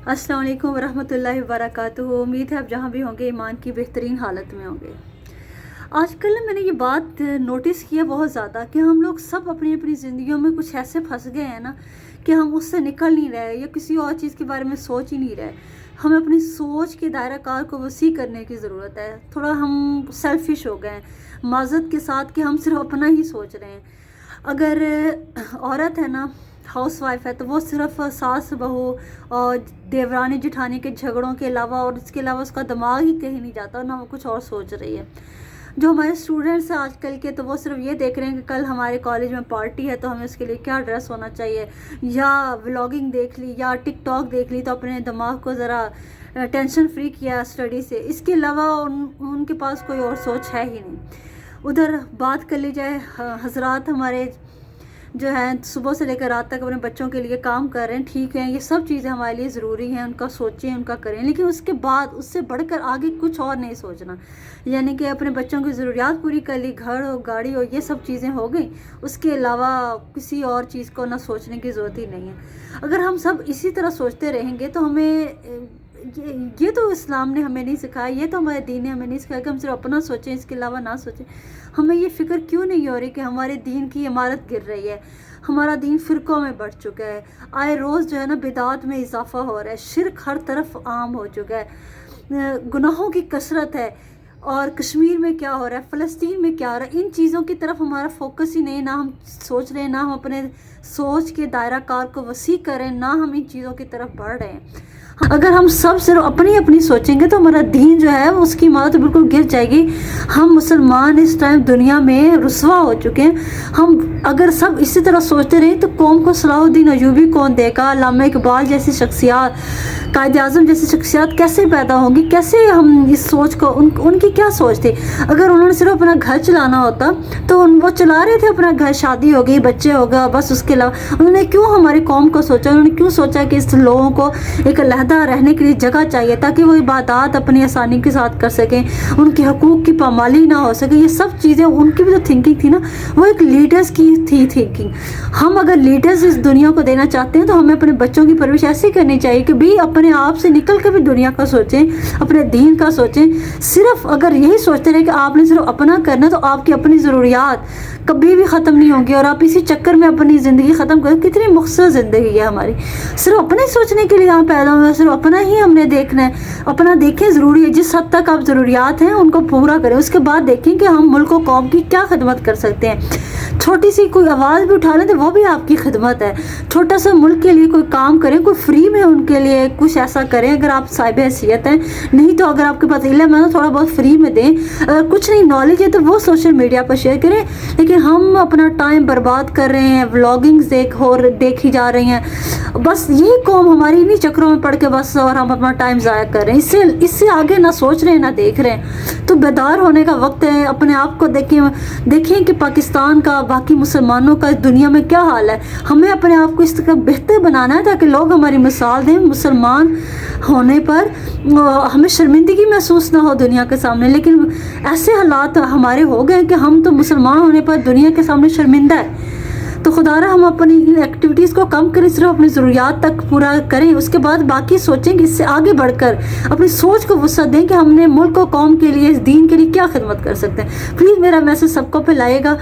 अस्सलाम वालेकुम वरहमतुल्लाहि वबरकातुहू। उम्मीद है आप जहाँ भी होंगे ईमान की बेहतरीन हालत में होंगे। आजकल ना मैंने ये बात नोटिस किया बहुत ज़्यादा कि हम लोग सब अपनी अपनी ज़िंदगियों में कुछ ऐसे फंस गए हैं ना कि हम उससे निकल नहीं रहे या किसी और चीज़ के बारे में सोच ही नहीं रहे। हमें अपनी सोच के दायरा कार को वसी करने की ज़रूरत है। थोड़ा हम सेल्फिश हो गए हैं माज़रत के साथ कि हम सिर्फ अपना ही सोच रहे हैं। अगर औरत है ना, हाउस वाइफ है, तो वो सिर्फ सास बहू और देवरानी जेठानी के झगड़ों के अलावा और इसके अलावा उसका दिमाग ही कहीं नहीं जाता, ना वो कुछ और सोच रही है। जो हमारे स्टूडेंट्स हैं आजकल के, तो वो सिर्फ ये देख रहे हैं कि कल हमारे कॉलेज में पार्टी है तो हमें उसके लिए क्या ड्रेस होना चाहिए, या व्लॉगिंग देख ली या टिकटॉक देख ली तो अपने दिमाग को ज़रा टेंशन फ्री किया स्टडी से। इसके अलावा उनके पास कोई और सोच है ही नहीं। उधर बात कर ली जाए, हजरात हमारे जो है सुबह से लेकर रात तक अपने बच्चों के लिए काम कर रहे हैं, ठीक है, ये सब चीज़ें हमारे लिए ज़रूरी हैं, उनका सोचें, उनका करें, लेकिन उसके बाद उससे बढ़कर आगे कुछ और नहीं सोचना। यानी कि अपने बच्चों की ज़रूरियात पूरी कर ली, घर हो, गाड़ी हो, ये सब चीज़ें हो गई, उसके अलावा किसी और चीज़ को ना सोचने की ज़रूरत ही नहीं है। अगर हम सब इसी तरह सोचते रहेंगे तो हमें ये तो इस्लाम ने हमें नहीं सिखाया, ये तो हमारे दीन ने हमें नहीं सिखाया कि हम सिर्फ अपना सोचें, इसके अलावा ना सोचें। हमें ये फ़िक्र क्यों नहीं हो रही कि हमारे दीन की इमारत गिर रही है, हमारा दीन फ़िरक़ों में बढ़ चुका है, आए रोज़ जो है ना बिदात में इजाफ़ा हो रहा है, शिरक हर तरफ आम हो चुका है, गुनाहों की कसरत है। और कश्मीर में क्या हो रहा है, फ़लस्तीन में क्या हो रहा है, इन चीज़ों की तरफ हमारा फोकस ही नहीं, ना हम सोच रहे हैं, ना हम अपने सोच के दायरा कार को वसी करें, ना हम इन चीज़ों की तरफ बढ़ रहे हैं। अगर हम सब सिर्फ अपनी अपनी सोचेंगे तो हमारा दीन जो है वो उसकी इमारत बिल्कुल गिर जाएगी। हम मुसलमान इस टाइम दुनिया में रुसवा हो चुके हैं। हम अगर सब इसी तरह सोचते रहे तो कौम को सलाहुद्दीन अयूबी कौन देगा, अल्लामा इकबाल जैसी शख्सियात, कायद आज़म जैसी शख्सियात कैसे पैदा होंगी, कैसे हम इस सोच को उनकी क्या सोच थी। अगर उन्होंने सिर्फ अपना घर चलाना होता तो वो चला रहे थे अपना घर, शादी हो गई, बच्चे हो गए, बस उसके अलावा उन्होंने क्यों हमारी कौम को सोचा, उन्होंने क्यों सोचा कि इस लोगों को एक अलहदा रहने के लिए जगह चाहिए ताकि वो इबादत अपनी आसानी के साथ कर सकें, उनके हकूक़ की पामाली ना हो सके। ये सब चीज़ें उनकी भी जो थिंकिंग थी ना, वो एक लीडर्स की थी थिंकिंग। हम अगर लीडर्स इस दुनिया को देना चाहते हैं तो हमें अपने बच्चों की परवरिश ऐसी करनी चाहिए कि भी अपने आप से निकल कर भी दुनिया का सोचें, अपने दीन का सोचें। सिर्फ अगर यही सोचते रहे कि आपने सिर्फ अपना करना तो आपकी अपनी ज़रूरियात कभी भी ख़त्म नहीं होंगी और आप इसी चक्कर में अपनी ज़िंदगी ख़त्म करें। कितनी मुख्तसर ज़िंदगी है हमारी, सिर्फ अपने सोचने के लिए यहाँ पैदा हुए, सिर्फ अपना ही हमने देखना है। अपना देखें, ज़रूरी है, जिस हद तक आप ज़रूरियात हैं उनको पूरा करें, उसके बाद देखें कि हम मुल्क और कौम की क्या खिदमत कर सकते हैं। छोटी सी कोई आवाज़ भी उठा लें तो वो भी आपकी खिदमत है। छोटा सा मुल्क के लिए कोई काम करें, कोई फ्री में उनके लिए कुछ ऐसा करें अगर आप साहिब हैसियत हैं। नहीं तो अगर आपके पास इल्म है तो थोड़ा बहुत फ्री में दें। अगर कुछ नहीं नॉलेज है तो वो सोशल मीडिया पर शेयर करें। लेकिन हम अपना टाइम बर्बाद कर रहे हैं, व्लॉगिंग्स देखी जा रही हैं, बस यही कौम हमारी इन्हीं चक्रों में पड़ के बस, और हम अपना टाइम ज़ाया कर रहे हैं। इससे आगे ना सोच रहे हैं ना देख रहे हैं। तो बेदार होने का वक्त है। अपने आप को देखें कि पाकिस्तान का, बाकी मुसलमानों का इस दुनिया में क्या हाल है। हमें अपने आप को इस तरह बेहतर बनाना है ताकि लोग हमारी मिसाल दें। मुसलमान होने पर हमें शर्मिंदगी महसूस ना हो दुनिया के सामने, लेकिन ऐसे हालात हमारे हो गए कि हम तो मुसलमान होने पर दुनिया के सामने शर्मिंदा है। तो खुदारा हम अपनी इन एक्टिविटीज़ को कम करें, सिर्फ अपनी ज़रूरियात तक पूरा करें, उसके बाद बाकी सोचेंगे। इससे आगे बढ़कर अपनी सोच को वसअत दें कि हमने मुल्क और कौम के लिए, इस दीन के लिए क्या खिदमत कर सकते हैं। प्लीज़ मेरा मैसेज सबको पे लाएगा।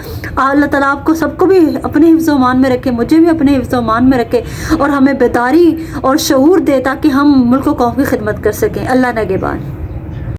अल्लाह ताला आपको सबको भी अपने हिफ्ज़ मान में रखे, मुझे भी अपने हिफ्ज़ मान में रखे और हमें बेदारी और शऊर दे ताकि हम मुल्क और कौम की खिदमत कर सकें। अल्लाह नगहबान।